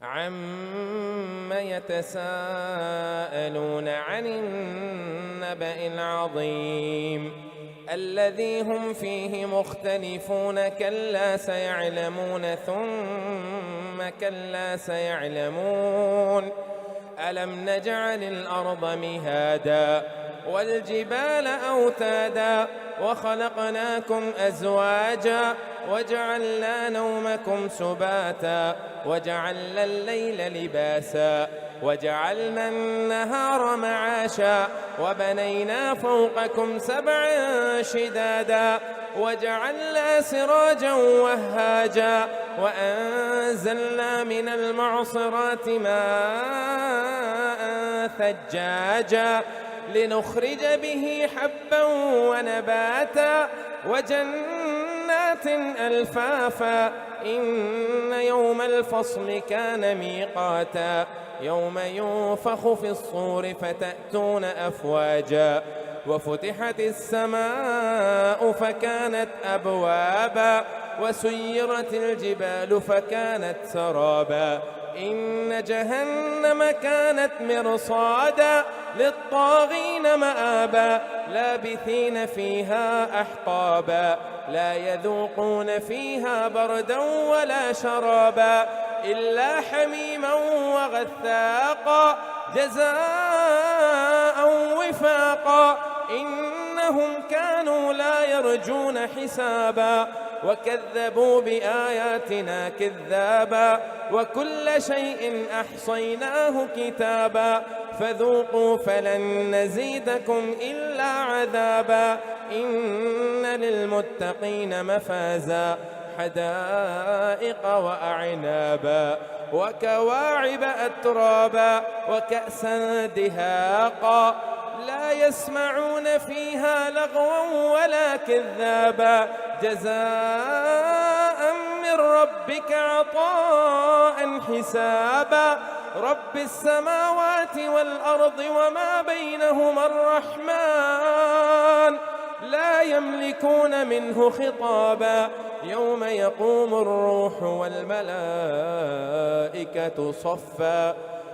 عَمَّ يَتَسَاءَلُونَ عَنِ النَّبَإِ الْعَظِيمِ الَّذِي هُمْ فِيهِ مُخْتَلِفُونَ كَلَّا سَيَعْلَمُونَ ثُمَّ كَلَّا سَيَعْلَمُونَ أَلَمْ نَجْعَلِ الْأَرْضَ مِهَادًا وَالْجِبَالَ أَوْتَادًا وَخَلَقْنَاكُمْ أَزْوَاجًا وَجَعَلْنَا نَوْمَكُمْ سُبَاتًا وَجَعَلْنَا اللَّيْلَ لِبَاسًا وَجَعَلْنَا النَّهَارَ مَعَاشًا وَبَنَيْنَا فَوْقَكُمْ سَبْعًا شِدَادًا وَجَعَلْنَا سِرَاجًا وَهَّاجًا وَأَنزَلْنَا مِنَ الْمُعْصِرَاتِ مَاءً ثَجَّاجًا لِنُخْرِجَ بِهِ حَبًّا وَنَبَاتًا وَجَنَّاتٍ أَلْفَافًا إِنَّ يَوْمَ الْفَصْلِ كَانَ مِيقَاتًا يَوْمَ يُنفَخُ فِي الصُّورِ فَتَأْتُونَ أَفْوَاجًا وَفُتِحَتِ السَّمَاءُ فَكَانَتْ أَبْوَابًا وَسُيِّرَتِ الْجِبَالُ فَكَانَتْ سَرَابًا إِنَّ جَهَنَّمَ كَانَتْ مِرْصَادًا لِلطَّاغِينَ مَآبًا لَابِثِينَ فِيهَا أَحْقَابًا لا يذوقون فيها بردا ولا شرابا إلا حميما وغثاقا جزاء وفاقا إنهم كانوا لا يرجون حسابا وكذبوا بآياتنا كذابا وكل شيء أحصيناه كتابا فذوقوا فلن نزيدكم إلا عذابا إن للمتقين مفازا حدائق وأعنابا وكواعب أترابا وكأسا دهاقا لا يسمعون فيها لغوا ولا كذابا جزاء من ربك عطاء حسابا رب السماوات والأرض وما بينهما الرحمن لا يملكون منه خطابا يوم يقوم الروح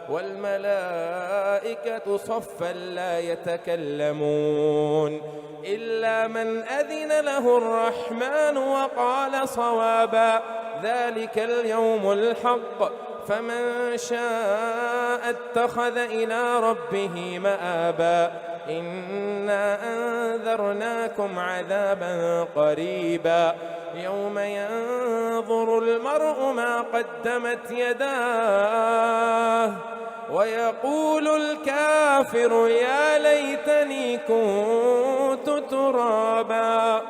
والملائكة صفا لا يتكلمون إلا من أذن له الرحمن وقال صوابا ذلك اليوم الحق فمن شاء اتخذ إلى ربه مآبا إنا أنذرناكم عذابا قريبا يوم ينظر المرء ما قدمت يداه ويقول الكافر يا ليتني كنت ترابا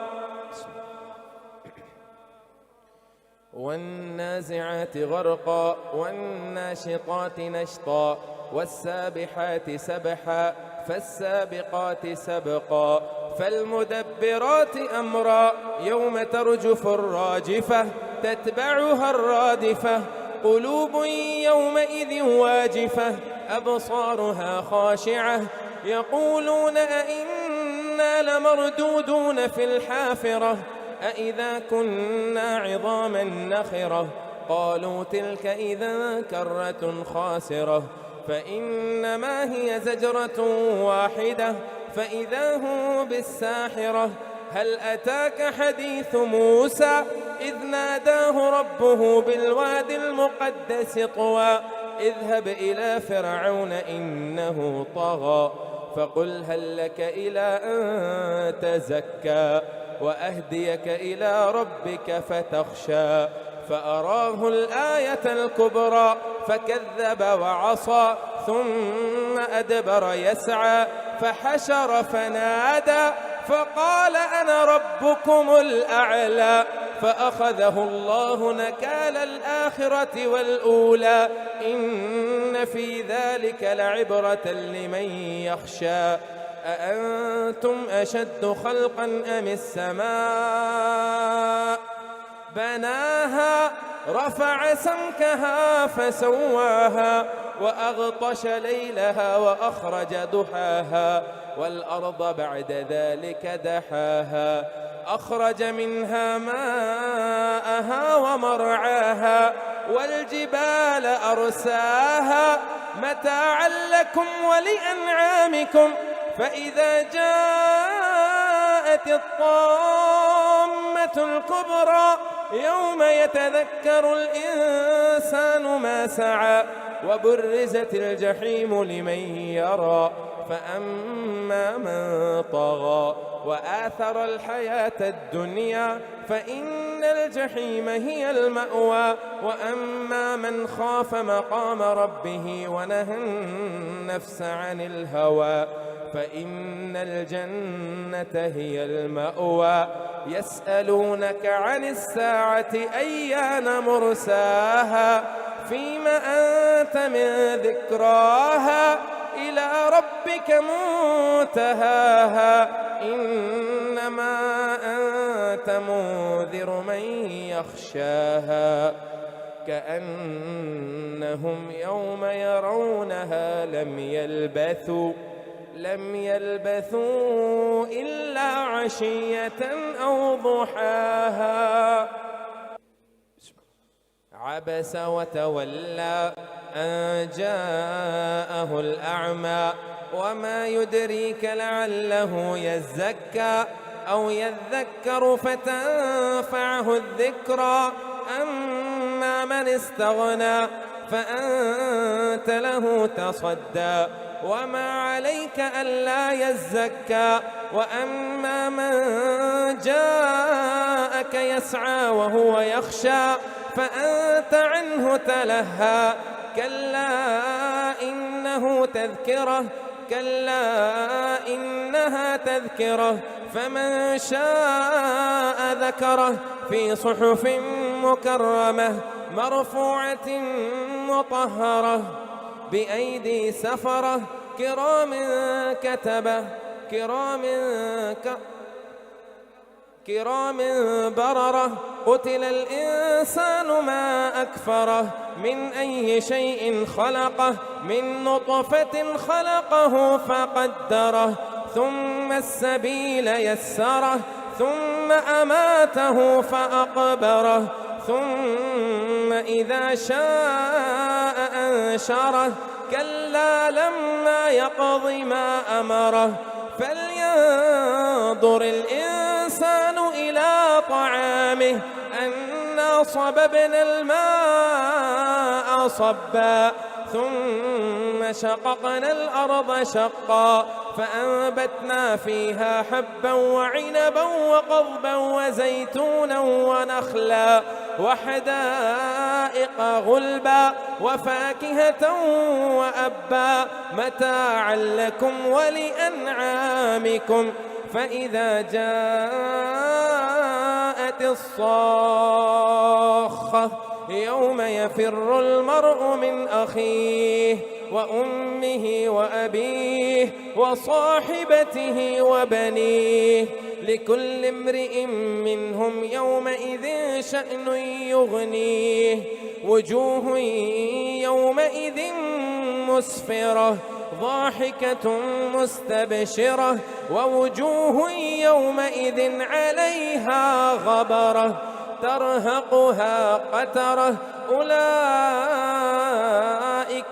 والنازعات غرقا والناشطات نشطا والسابحات سبحا فالسابقات سبقا فالمدبرات أمرا يوم ترجف الراجفة تتبعها الرادفة قلوب يومئذ واجفة أبصارها خاشعة يقولون أئنا لمردودون في الحافرة أئذا كنا عظاما نخرة قالوا تلك إذا كرة خاسرة فإنما هي زجرة واحدة فإذا هم بالساحرة هل أتاك حديث موسى إذ ناداه ربه بالوادي المقدس طوى اذهب إلى فرعون إنه طغى فقل هل لك إلى أن تزكى وأهديك إلى ربك فتخشى فأراه الآية الكبرى فكذب وعصى ثم أدبر يسعى فحشر فنادى فقال أنا ربكم الأعلى فأخذه الله نكال الآخرة والأولى إن في ذلك لعبرة لمن يخشى أأنتم أشد خلقا أم السماء بناها رفع سمكها فسواها وأغطش ليلها وأخرج ضحاها والأرض بعد ذلك دحاها أخرج منها ماءها ومرعاها والجبال أرساها متاعا لكم ولأنعامكم فإذا جاءت الطامة الكبرى يوم يتذكر الإنسان ما سعى وبرزت الجحيم لمن يرى فأما من طغى وآثر الحياة الدنيا فإن الجحيم هي المأوى وأما من خاف مقام ربه ونهى النفس عن الهوى فإن الجنة هي المأوى يسألونك عن الساعة أيان مرساها فيم أنت من ذكراها إلى ربك منتهاها إنما أنت منذر من يخشاها كأنهم يوم يرونها لم يلبثوا إلا عشية أو ضحاها عبس وتولى أن جاءه الأعمى وما يدريك لعله يزكى أو يذكر فتنفعه الذكرى أما من استغنى فأنت له تصدى وما عليك ألا يزكى وأما من جاءك يسعى وهو يخشى فأنت عنه تلهى كلا إنها تذكرة فمن شاء ذكره في صحف مكرمة مرفوعة مطهرة بأيدي سفرة كرام كتبة كرام بررة قتل الإنسان ما أكفره من أي شيء خلقه من نطفة خلقه فقدره ثم السبيل يسره ثم أماته فأقبره ثم إذا شاء أنشره كلا لما يقض ما أمره فلينظر الإنسان إلى طعامه أنا صببنا الماء صبا ثم شققنا الأرض شقا فأنبتنا فيها حبا وعنبا وقضبا وزيتونا ونخلا وحدائق غلبا وفاكهة وأبا متاعا لكم ولأنعامكم فإذا جاءت الصاخة يوم يفر المرء من أخيه وأمه وأبيه وصاحبته وبنيه لكل امرئ منهم يومئذ شأن يغنيه وجوه يومئذ مسفرة ضاحكة مستبشرة ووجوه يومئذ عليها غبرة ترهقها قترة أولئك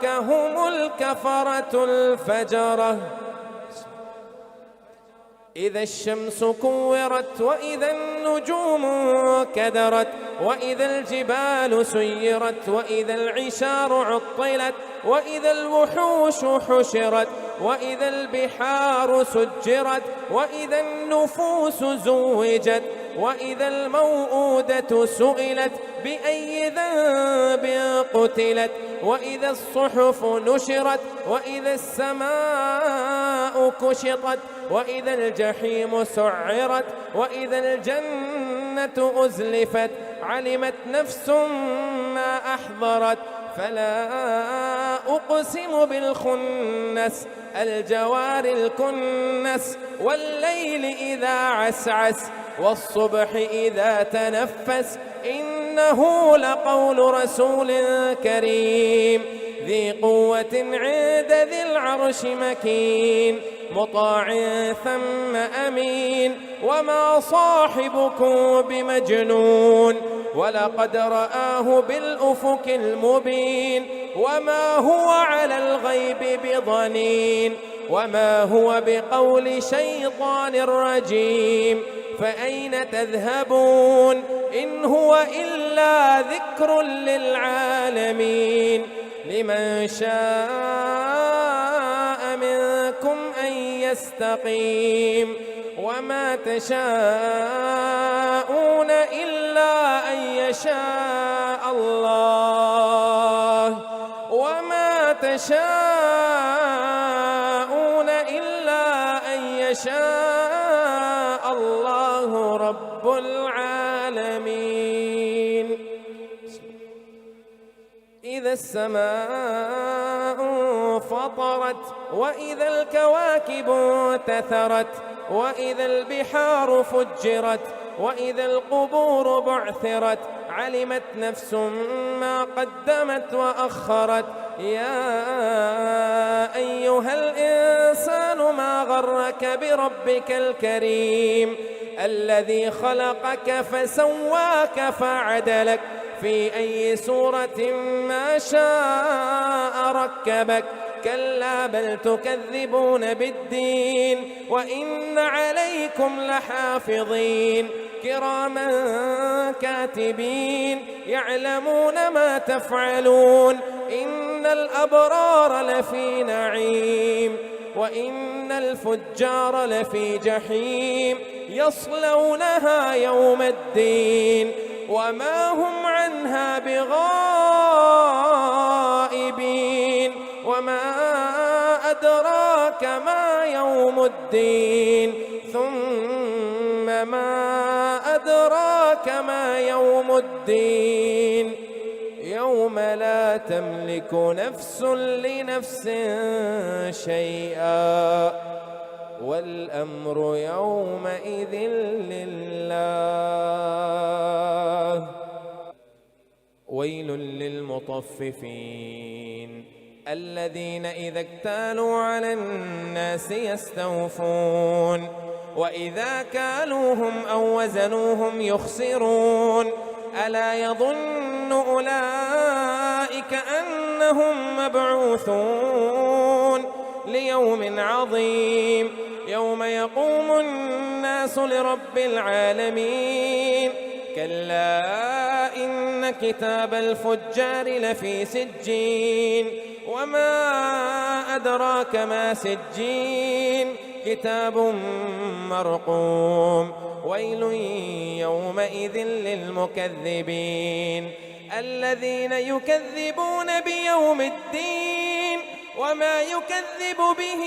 هم الكفرة الفجرة إذا الشمس كورت وإذا النجوم كدرت وإذا الجبال سيرت وإذا العشار عطلت وإذا الوحوش حشرت وإذا البحار سجرت وإذا النفوس زوجت وإذا الموءودة سئلت بأي ذنب قتلت وإذا الصحف نشرت وإذا السماء كشطت وإذا الجحيم سعرت وإذا الجنة أزلفت علمت نفس ما أحضرت فلا أقسم بالخنس الجوار الكنس والليل إذا عسعس والصبح إذا تنفس إنه لقول رسول كريم ذي قوة عند ذي العرش مكين مطاع ثم أمين وما صاحبكم بمجنون ولقد رآه بالأفق المبين وما هو على الغيب بضنين وما هو بقول شيطان رجيم فأين تذهبون إن هو إلا ذكر للعالمين لمن شاء منكم أن يستقيم وما تشاءون إلا أن يشاء الله وما تشاءون إلا أن يشاء الله رب العالمين. إذا السماء فطرت وإذا الكواكب انتثرت وإذا البحار فجرت وإذا القبور بعثرت علمت نفس ما قدمت وأخرت يا أيها الإنسان ما غرك بربك الكريم الذي خلقك فسواك فعدلك في أي صورة ما شاء ركبك كلا بل تكذبون بالدين وإن عليكم لحافظين كراما كاتبين يعلمون ما تفعلون إن الأبرار لفي نعيم وإن الفجار لفي جحيم يصلونها يوم الدين وما هم عنها بغائبين وما أدراك ما يوم الدين ثم ما أدراك ما يوم الدين يوم لا تملك نفس لنفس شيئا والأمر يومئذ لله. ويل للمطففين الذين إذا اكتالوا على الناس يستوفون وإذا كالوهم أو وزنوهم يخسرون ألا يظن أولئك أنهم مبعوثون ليوم عظيم يوم يقوم الناس لرب العالمين كلا إن كتاب الفجار لفي سجين وما أدراك ما سجين كتاب مرقوم ويل يومئذ للمكذبين الذين يكذبون بيوم الدين وما يكذب به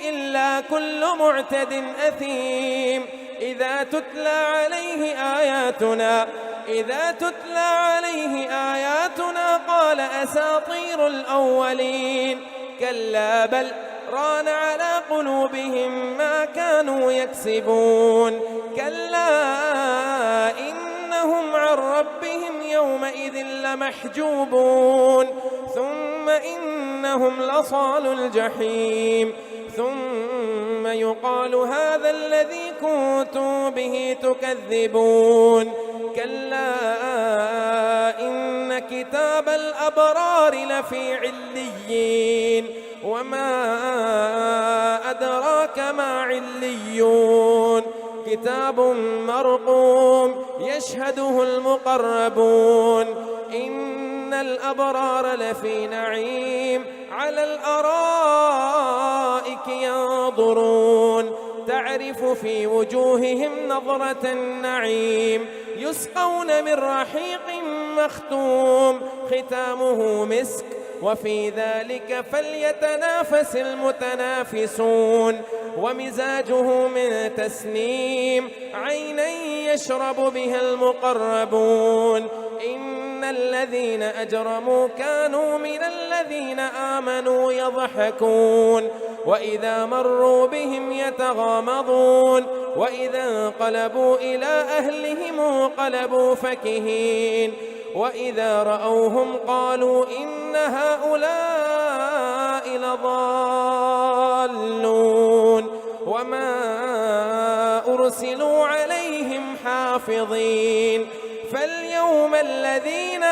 إلا كل معتد أثيم إذا تتلى عليه آياتنا قال أساطير الأولين كلا بل ران على قلوبهم ما كانوا يكسبون كلا إنهم عن ربهم يومئذ لمحجوبون ثم إنهم لصال الجحيم ثم يقال هذا الذي كنتم به تكذبون كلا إن كتاب الأبرار لفي عليين وما أدراك ما عليون كتاب مرقوم يشهده المقربون إن الأبرار لفي نعيم على الأرائك ينظرون تعرف في وجوههم نظرة النعيم يسقون من رحيق مختوم ختامه مسك وفي ذلك فليتنافس المتنافسون ومزاجه من تسنيم عينا يشرب بها المقربون إن الذين أجرموا كانوا من الذين آمنوا يضحكون وإذا مروا بهم يتغامضون وإذا انقلبوا إلى أهلهم انقلبوا فكهين وإذا رأوهم قالوا إن هؤلاء لضالون وما أرسلوا عليهم حافظين فاليوم الذين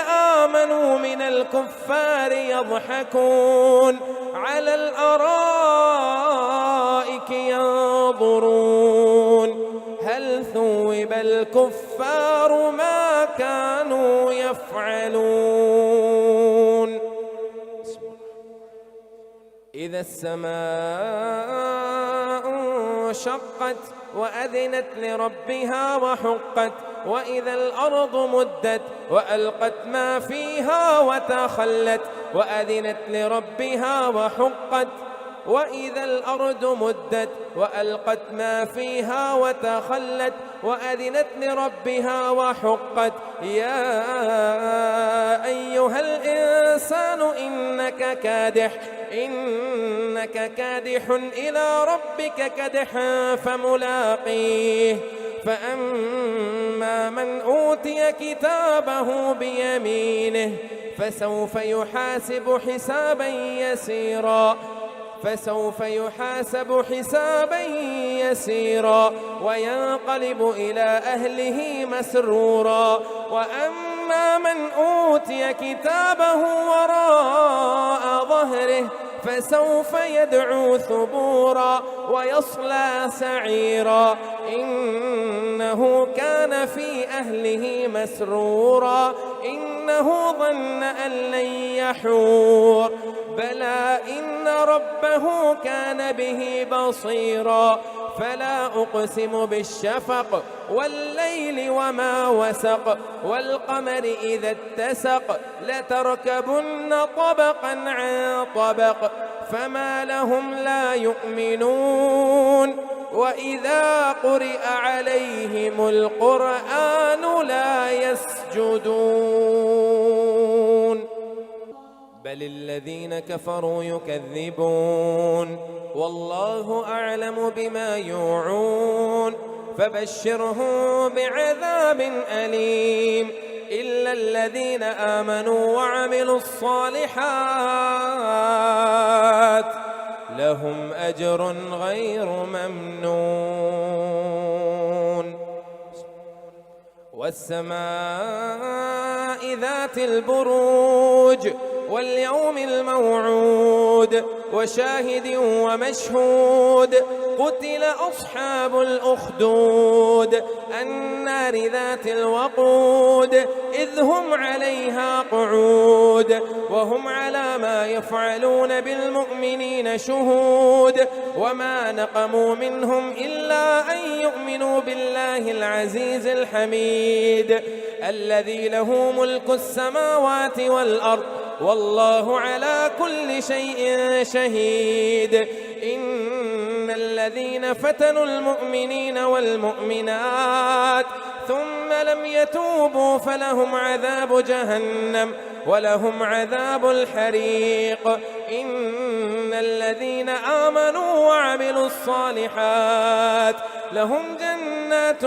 آمنوا من الكفار يضحكون على الأرائك ينظرون هل ثوب الكفار ما كانوا يفعلون. إذا السماء انشقت وأذنت لربها وحقت وإذا الأرض مدت وألقت ما فيها وتخلت وأذنت لربها وحقت وإذا الأرض مدت وألقت ما فيها وتخلت وأذنت لربها وحقت يا أيها الإنسان إنك كادح إلى ربك كدحا فملاقيه فأما من أوتي كتابه بيمينه فسوف يحاسب حسابا يسيرا وينقلب إلى أهله مسرورا وأما من أوتي كتابه وراء ظهره فسوف يدعو ثبورا ويصلى سعيرا إنه كان في أهله مسرورا إنه ظن أن لن يحور بلى إن ربه كان به بصيرا فلا أقسم بالشفق والليل وما وسق والقمر إذا اتسق لتركبن طبقا عن طبق فما لهم لا يؤمنون وإذا قرئ عليهم القرآن لا يسجدون بل الذين كفروا يكذبون والله أعلم بما يوعون فبشرهم بعذاب أليم إلا الذين آمنوا وعملوا الصالحات لهم أجر غير ممنون والسماء ذات البروج واليوم الموعود وشاهد ومشهود قتل أصحاب الأخدود النار ذات الوقود إذ هم عليها قعود وهم على ما يفعلون بالمؤمنين شهود وما نقموا منهم إلا أن يؤمنوا بالله العزيز الحميد الذي له ملك السماوات والأرض والله على كل شيء شهيد إن الذين فتنوا المؤمنين والمؤمنات ثم لم يتوبوا فلهم عذاب جهنم ولهم عذاب الحريق إن الذين آمنوا وعملوا الصالحات لهم جنات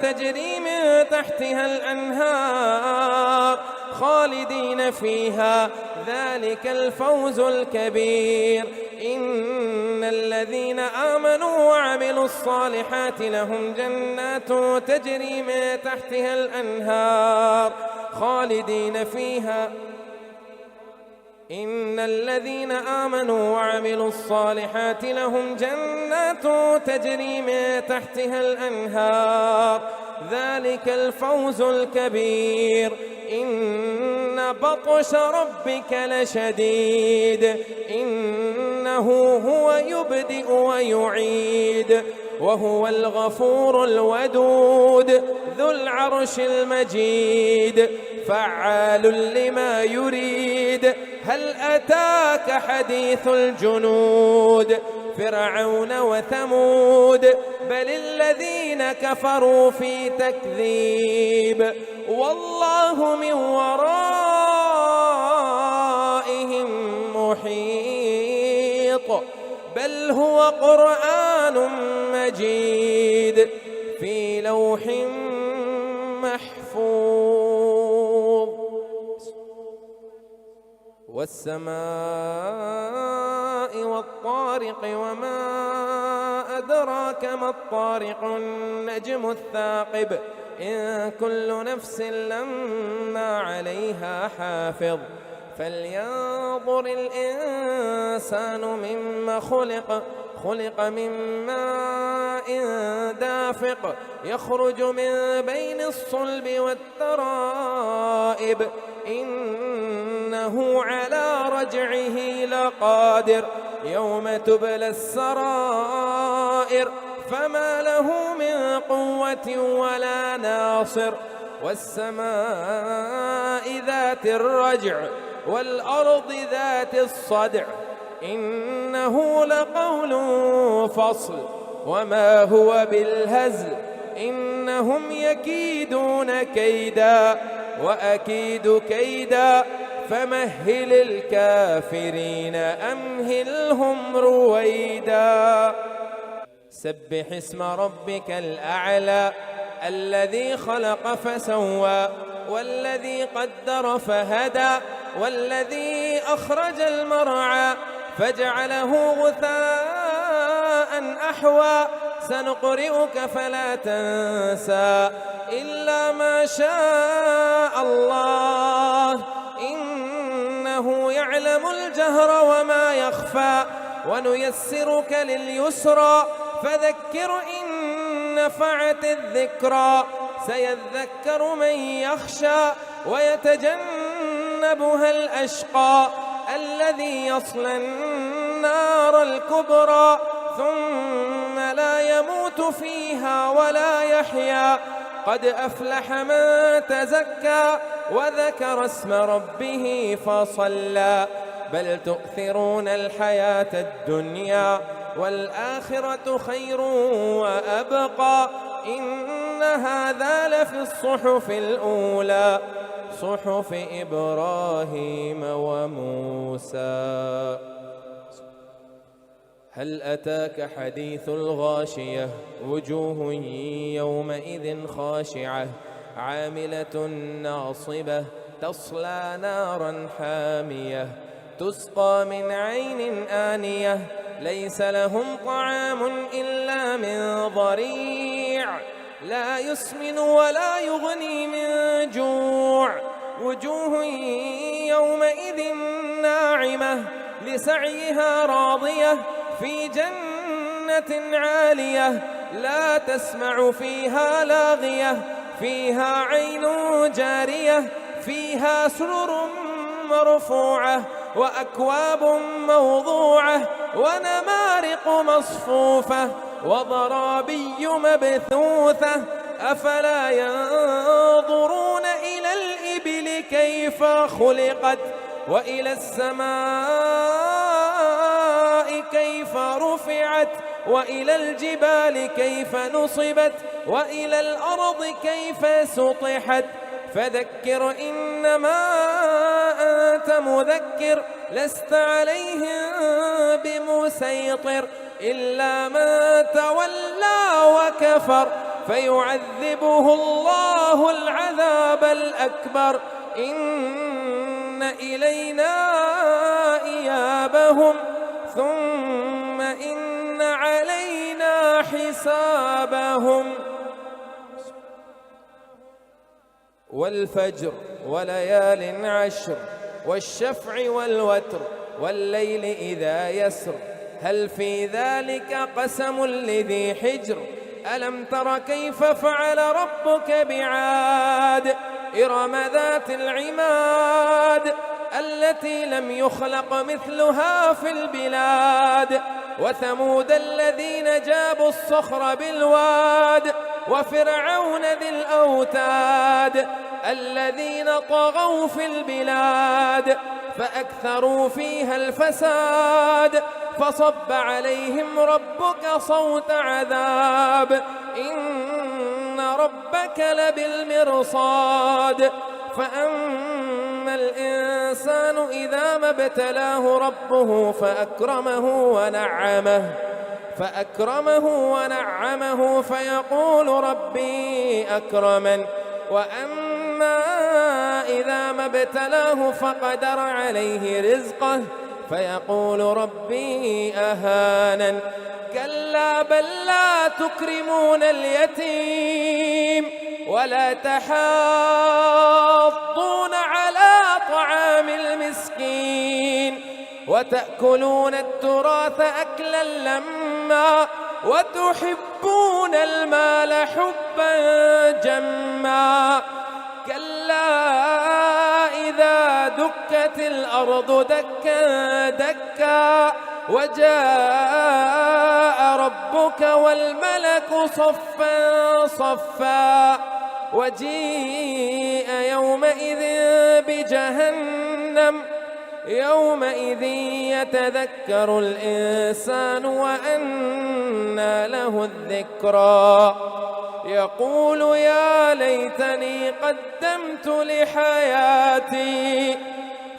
تجري من تحتها الأنهار خالدين فيها ذلك الفوز الكبير إن الذين آمنوا وعملوا الصالحات لهم جنات تجري من تحتها الأنهار خالدين فيها إن الذين آمنوا وعملوا الصالحات لهم جنات تجري من تحتها الأنهار ذلك الفوز الكبير إن بطش ربك لشديد إنه هو يبدئ ويعيد وهو الغفور الودود ذو العرش المجيد فعال لما يريد هل أتاك حديث الجنود فرعون وثمود بل الذين كفروا في تكذيب والله من ورائهم محيط بل هو قرآن مجيد في لوح محفوظ والسماء والطارق وما وما أدراك ما الطارق النجم الثاقب إن كل نفس لما عليها حافظ فلينظر الإنسان مما خلق من ماء دافق يخرج من بين الصلب والترائب إنه على رجعه لقادر يوم تبلى السرائر فما له من قوة ولا ناصر والسماء ذات الرجع والأرض ذات الصدع إنه لقول فصل وما هو بالهزل إنهم يكيدون كيدا وأكيد كيدا فمهل الكافرين أمهلهم رويدا سبح اسم ربك الأعلى الذي خلق فسوى والذي قدر فهدى والذي أخرج المرعى فجعله غثاء أحوى سنقرئك فلا تنسى إلا ما شاء الله إنه يعلم الجهر وما يخفى ونيسرك لليسرى فذكر إن نفعت الذكرى سيذكر من يخشى ويتجنبها الأشقى الذي يصلى النار الكبرى ثم لا يموت فيها ولا يحيا قد أفلح من تزكى وذكر اسم ربه فصلى بل تؤثرون الحياة الدنيا والآخرة خير وأبقى إن هذا لفي الصحف الأولى صحف إبراهيم وموسى هل أتاك حديث الغاشية وجوه يومئذ خاشعة عاملة ناصبة تصلى نارا حامية تسقى من عين آنية ليس لهم طعام إلا من ضريع لا يسمن ولا يغني من جوع وجوه يومئذ ناعمة لسعيها راضية في جنة عالية لا تسمع فيها لاغية فيها عين جارية فيها سرر مرفوعة وأكواب موضوعة ونمارق مصفوفة وضرابي مبثوثة أفلا ينظرون إلى الإبل كيف خلقت وإلى السماء كيف رفعت وإلى الجبال كيف نصبت وإلى الأرض كيف سطحت فذكر إنما أنت مذكر لست عليهم بمسيطر إلا من تولى وكفر فيعذبه الله العذاب الأكبر إن إلينا إيابهم ثم إن علينا حسابهم والفجر وليال عشر والشفع والوتر والليل إذا يسر هل في ذلك قسم لذي حجر ألم تر كيف فعل ربك بعاد إرم ذات العماد التي لم يخلق مثلها في البلاد وثمود الذين جابوا الصخر بالواد وفرعون ذي الأوتاد الذين طغوا في البلاد فأكثروا فيها الفساد فصب عليهم ربك صوت عذاب إن ربك لبالمرصاد فأما الإنسان إذا ما ابتلاه ربه فأكرمه ونعمه فيقول ربي أكرمن وأما إذا ما ابتلاه فقدر عليه رزقه فيقول ربي أهانن. كلا بل لا تكرمون اليتيم ولا تحاضون على طعام المسكين وتأكلون التراث أكلا لما وتحبون المال حبا جما. كلا إذا دكت الأرض دكا دكا وجاء ربك والملك صفا صفا وجيء يومئذ بجهنم يومئذ يتذكر الإنسان وأنى له الذكرى يقول يا ليتني قدمت لحياتي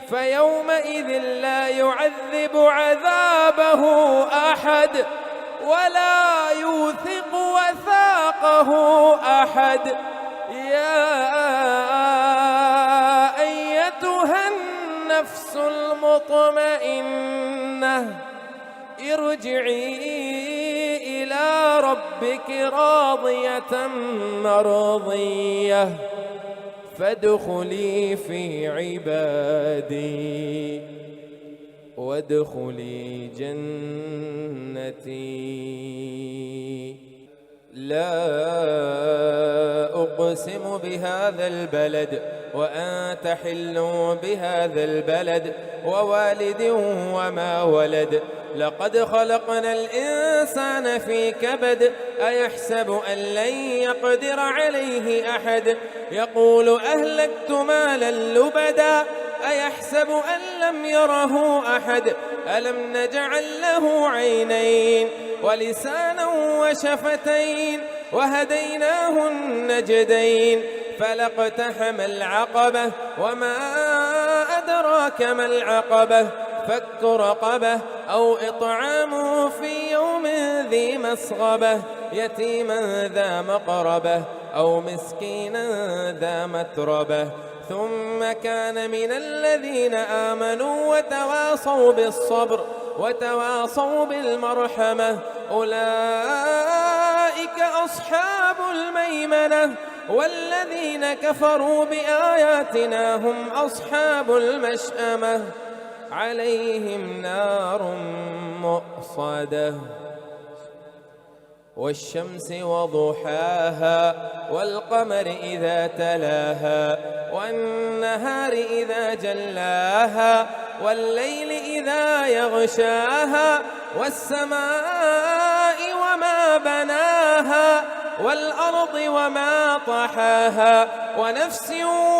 فيومئذ لا يعذب عذابه أحد ولا يوثق وثاقه أحد. يا أيتها النفس المطمئنة ارجعي إلى ربك راضية مرضية فادخلي في عبادي وادخلي جنتي. لا أقسم بهذا البلد وأنت حل بهذا البلد ووالد وما ولد لقد خلقنا الإنسان في كبد أيحسب أن لن يقدر عليه أحد يقول أهلكت مالا لبدا أيحسب أن لم يره أحد ألم نجعل له عينين ولسانا وشفتين وهديناه النجدين فلاقتحم العقبة وما أدراك ما العقبة فك رقبة أو إطعام في يوم ذي مسغبة يتيما ذا مقربة أو مسكينا ذا متربة ثم كان من الذين آمنوا وتواصوا بالصبر وتواصوا بالمرحمة أولئك أصحاب الميمنة والذين كفروا بآياتنا هم أصحاب المشأمة عليهم نار مؤصدة والشمس وضحاها والقمر إذا تلاها والنهار إذا جلاها والليل إذا يغشاها والسماء وما بناها والأرض وما طحاها ونفس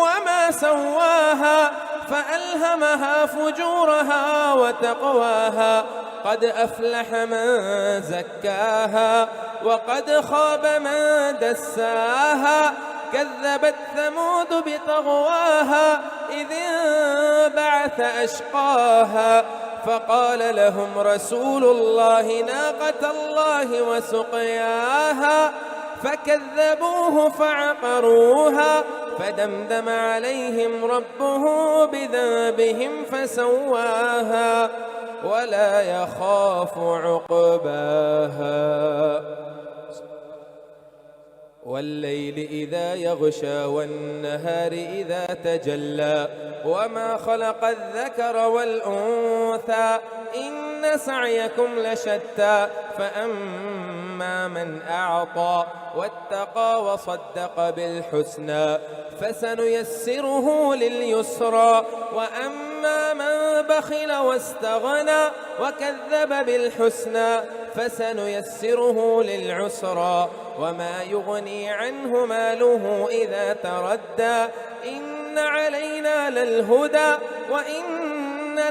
وما سواها فألهمها فجورها وتقواها قد أفلح من زكاها وقد خاب من دساها كذبت ثمود بطغواها إذ انبعث أشقاها فقال لهم رسول الله ناقة الله وسقياها فكذبوه فعقروها فدمدم عليهم ربهم بذنبهم فسواها ولا يخاف عقباها والليل إذا يغشى والنهار إذا تجلى وما خلق الذكر والأنثى إن سعيكم لشتى فأما من أعطى واتقى وصدق بالحسنى فسنيسره لليسرى وأما من بخل واستغنى وكذب بالحسنى فسنيسره للعسرى وما يغني عنه ماله إذا تردى إن علينا للهدى وإن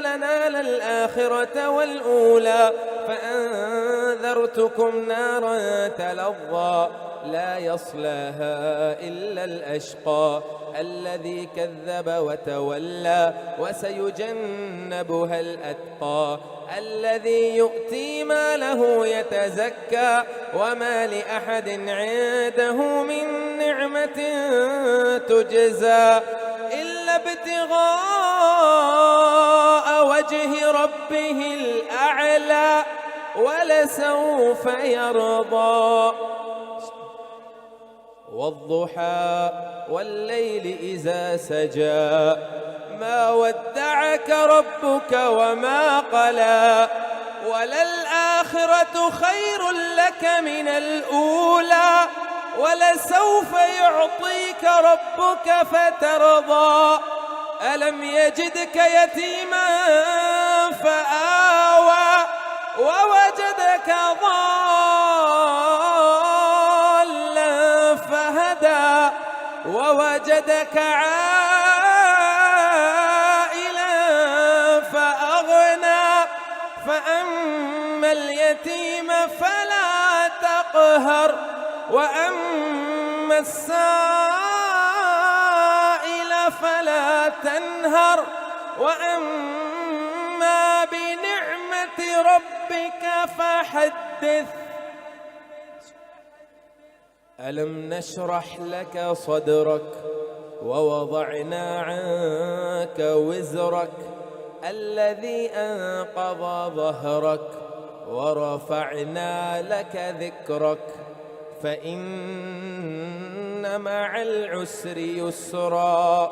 لنا للآخرة والأولى فأنذرتكم نارا تلظى لا يصلاها إلا الأشقى الذي كذب وتولى وسيجنبها الأتقى الذي يؤتي ماله يتزكى وما لأحد عنده من نعمة تجزى إلا ابتغاء وجه وجه ربه الأعلى ولسوف يرضى. والضحى والليل إذا سجى ما ودعك ربك وما قلى وللآخرة خير لك من الأولى ولسوف يعطيك ربك فترضى. ألم يجدك يتيما فآوى ووجدك ضالا فهدى ووجدك عائلا فأغنى. فأما اليتيم فلا تقهر وأما السائل فلا تنهر وأما بنعمة ربك فحدث. ألم نشرح لك صدرك ووضعنا عنك وزرك الذي أنقض ظهرك ورفعنا لك ذكرك فإن مع العسر يسرا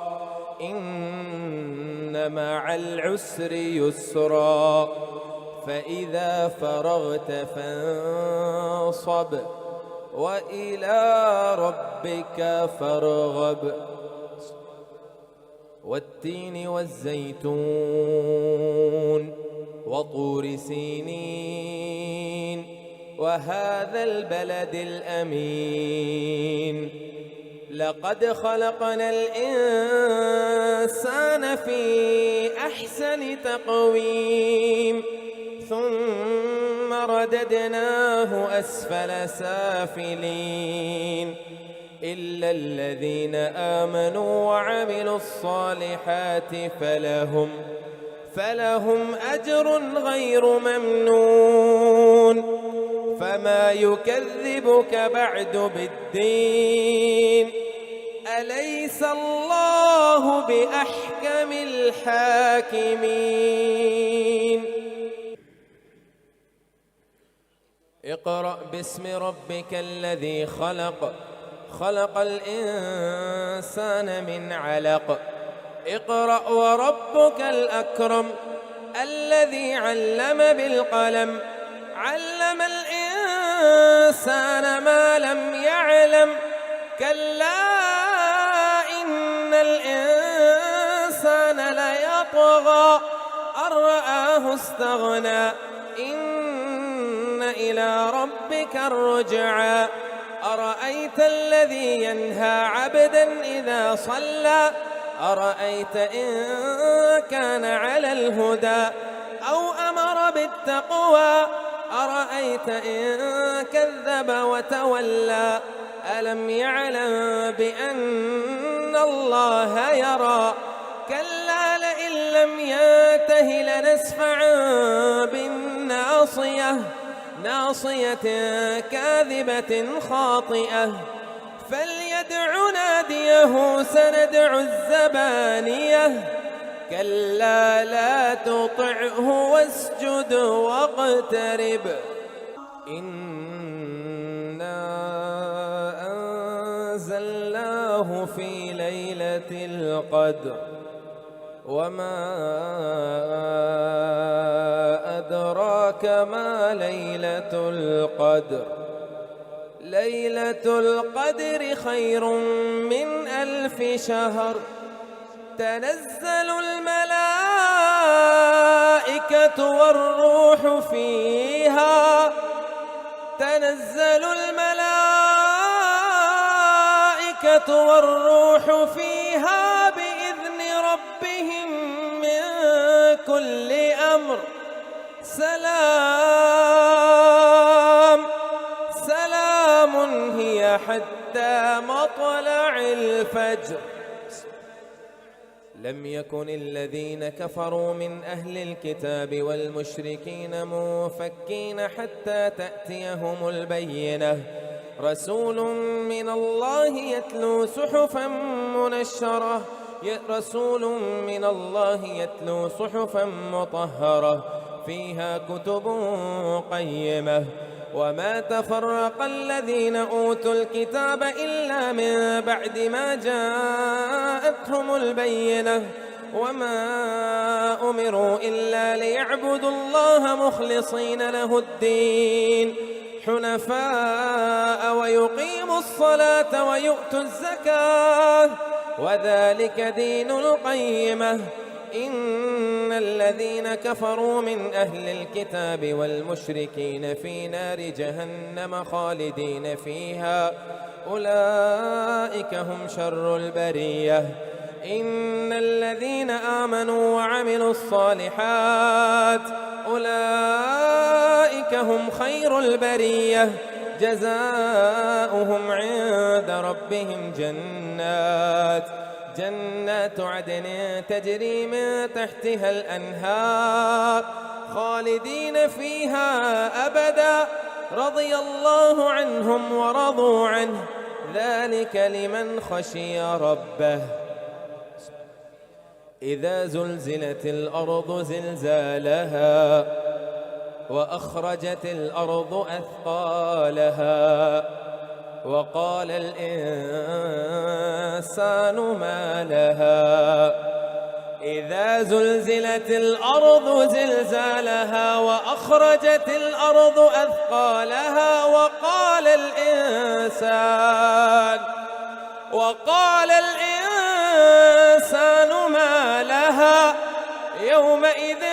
إن مع العسر يسرا. فإذا فرغت فانصب وإلى ربك فارغب. والتين والزيتون وطور سينين وهذا البلد الأمين لقد خلقنا الإنسان في أحسن تقويم ثم رددناه أسفل سافلين إلا الذين آمنوا وعملوا الصالحات فلهم أجر غير ممنون. فما يكذبك بعد بالدين أليس الله بأحكم الحاكمين. اقرأ باسم ربك الذي خلق الإنسان من علق اقرأ وربك الأكرم الذي علم بالقلم علم الإنسان ما لم يعلم كلا إن الإنسان ليطغى أن رآه استغنى إن إلى ربك الرجعى. أرأيت الذي ينهى عبدا إذا صلى أرأيت إن كان على الهدى أو أمر بالتقوى أرأيت إن كذب وتولى. ألم يعلم بأن الله يرى كلا لئن لم ينته لنسفعا بالناصية ناصية كاذبة خاطئة فليدع ناديه سندع الزبانية كلا لا تطعه واسجد واقترب. إنا أنزلناه في ليلة القدر وما أدراك ما ليلة القدر ليلة القدر خير من 1000 شهر. تنزل الملائكة والروح فيها تنزل الملائكة والروح فيها بإذن ربهم من كل أمر. سلام هي حتى مطلع الفجر. لم يكن الذين كفروا من أهل الكتاب والمشركين منفكين حتى تأتيهم البينة رسول من الله يتلو صحفا منشرة رسول من الله يتلو صحفا مطهرة فيها كتب قيمة وما تفرق الذين أوتوا الكتاب إلا من بعد ما جاءتهم البينة وما أمروا إلا ليعبدوا الله مخلصين له الدين حنفاء ويقيموا الصلاة ويؤتوا الزكاة وذلك دين القيمة إن الذين كفروا من أهل الكتاب والمشركين في نار جهنم خالدين فيها أولئك هم شر البرية إن الذين آمنوا وعملوا الصالحات أولئك هم خير البرية جزاؤهم عند ربهم جنات عدن تجري من تحتها الأنهار خالدين فيها أبدا رضي الله عنهم ورضوا عنه ذلك لمن خشي ربه. إذا زلزلت الأرض زلزالها وأخرجت الأرض أثقالها وقال الإنسان ما لها إذا زلزلت الأرض زلزالها وأخرجت الأرض أثقالها وقال الإنسان ما لها يومئذ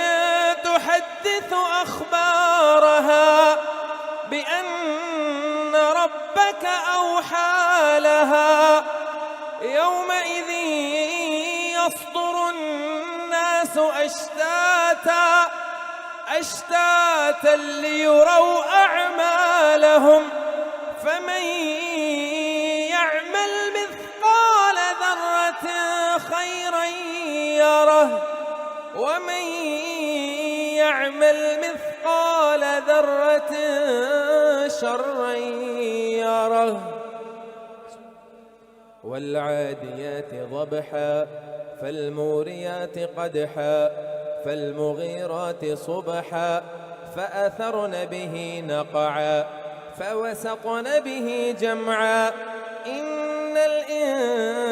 تحدث أخبارها بأن ربك أوحى لها يومئذ يصدر الناس أشتاتا ليروا أعمالهم فمن يعمل مثقال ذرة خيرا يره ومن يعمل مثقال ذرة شرا يره والعاديات ضبحا فالموريات قدحا فالمغيرات صبحا فأثرن به نقعا فوسطن به جمعا إن الإنسان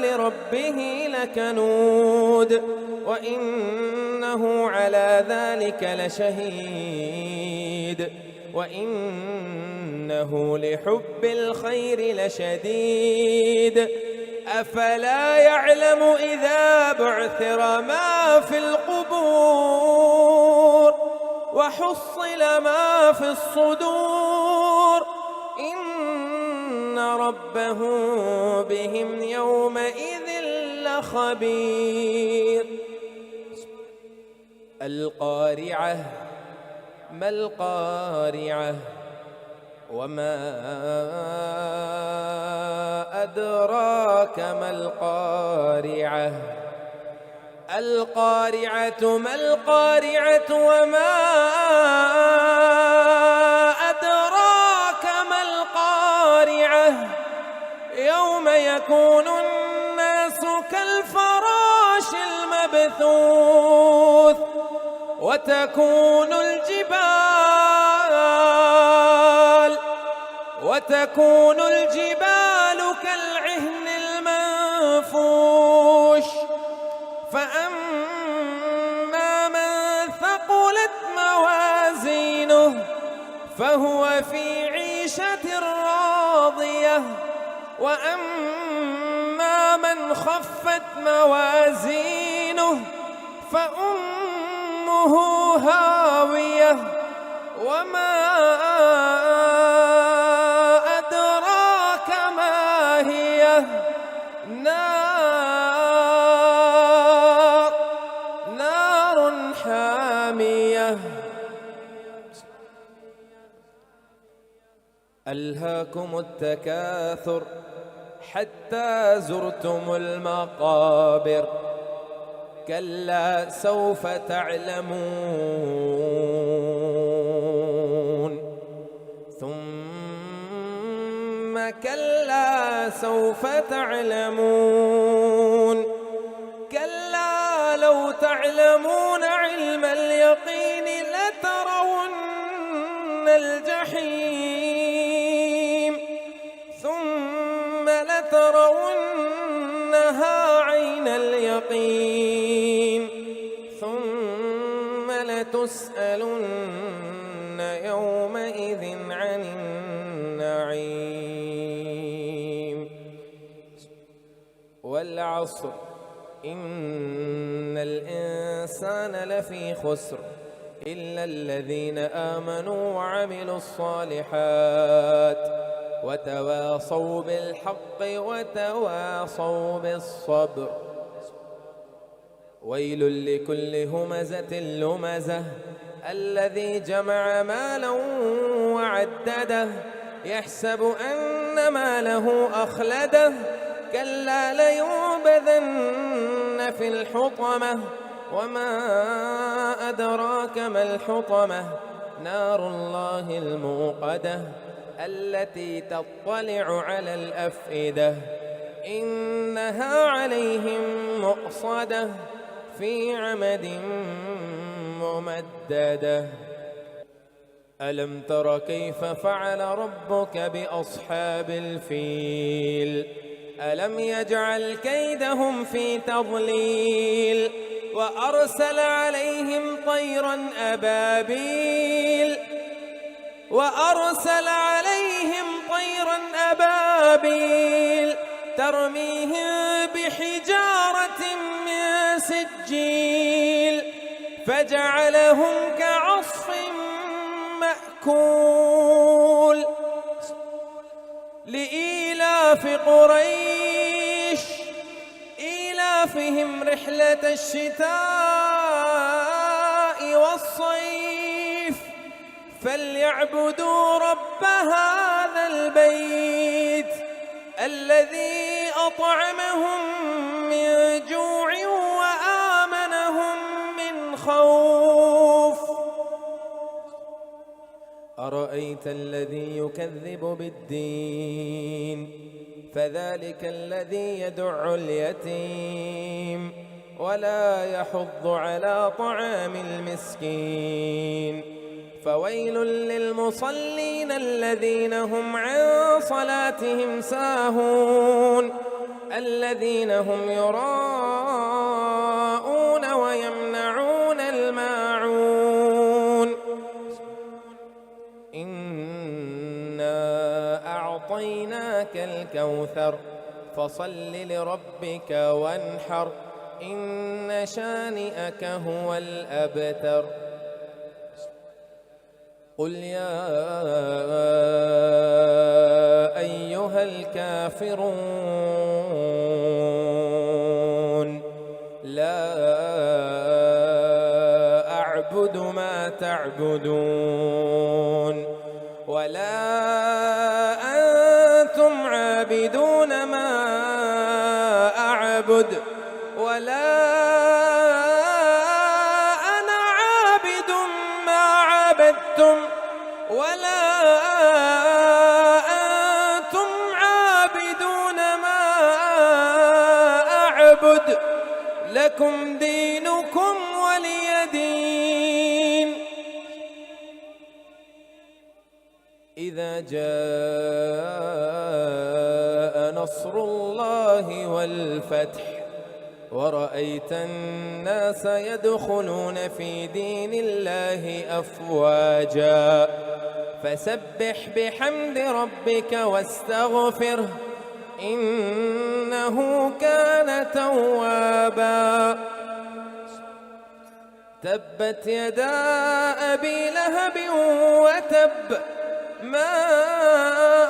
لربه لكنود وإنه على ذلك لشهيد وإنه لحب الخير لشديد أفلا يعلم إذا بعثر ما في القبور وحصل ما في الصدور إن ربه بهم يومئذ لخبير. القارعة ما القارعة وما أدراك ما القارعة القارعة ما القارعة وما أدراك ما القارعة يوم يكون الناس كالفراش المبثوث وتكون الجبال كالعهن المنفوش فأما من ثقلت موازينه فهو في عيشة راضية وأما من خفت موازينه فأمه هاوية وما أدراك ما هي نار حامية. ألهاكم التكاثر حتى زرتم المقابر كلا سوف تعلمون ثم كلا سوف تعلمون كلا لو تعلمون علم اليقين لترون الجحيم ثم لترونها عين اليقين ثم لتسألن يومئذ عن النعيم والعصر إن الإنسان لفي خسر إلا الذين آمنوا وعملوا الصالحات وتواصوا بالحق وتواصوا بالصبر. ويل لكل همزة لمزة الذي جمع مالا وعدده يحسب أن ماله أخلده كلا لينبذن في الحطمة وما أدراك ما الحطمة نار الله الموقدة التي تطلع على الأفئدة إنها عليهم مؤصدة في عمد ممددة. ألم تر كيف فعل ربك بأصحاب الفيل ألم يجعل كيدهم في تضليل وأرسل عليهم طيرا أبابيل ترميهم بحجارة من سجيل فجعلهم كعصف مأكول. لإيلاف قريش إيلافهم رحلة الشتاء والصيف فليعبدوا رب هذا البيت الذي أطعمهم من جوع وآمنهم من خوف. أرأيت الذي يكذب بالدين فذلك الذي يدع اليتيم ولا يحض على طعام المسكين. فويل للمصلين الذين هم عن صلاتهم ساهون الذين هم يراءون ويمنعون الماعون. إنا أعطيناك الكوثر فصل لربك وانحر إن شانئك هو الأبتر. قل يا أيها الكافرون لا أعبد ما تعبدون ولا أنتم عابدون ما أعبد ولا أنا عابد ما عبدتم ولا أنتم عابدون ما أعبد لكم دينكم ولي دين. إذا جاء نصر الله والفتح ورأيت الناس يدخلون في دين الله أفواجا فسبح بحمد ربك واستغفره إنه كان توابا. تبت يدا أبي لهب وتب ما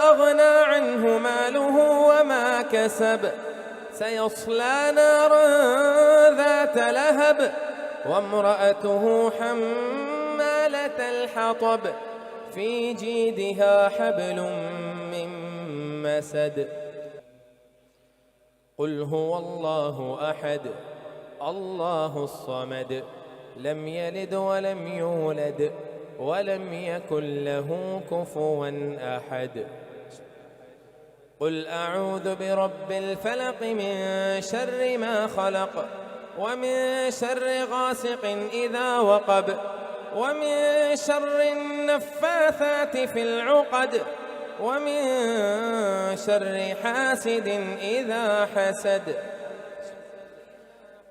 أغنى عنه ماله وما كسب سيصلى نارا ذات لهب وامرأته حمالة الحطب في جيدها حبل من مسد. قل هو الله أحد الله الصمد لم يلد ولم يولد ولم يكن له كفوا أحد. قل أعوذ برب الفلق من شر ما خلق ومن شر غاسق إذا وقب ومن شر النفاثات في العقد ومن شر حاسد إذا حسد.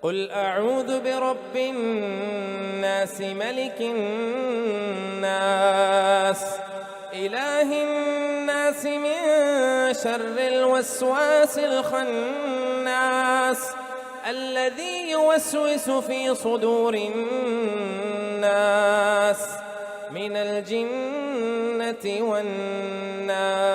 قل أعوذ برب الناس ملك الناس إله الناس من شر الوسواس الخناس الذي يوسوس في صدور الناس من الجنة والناس.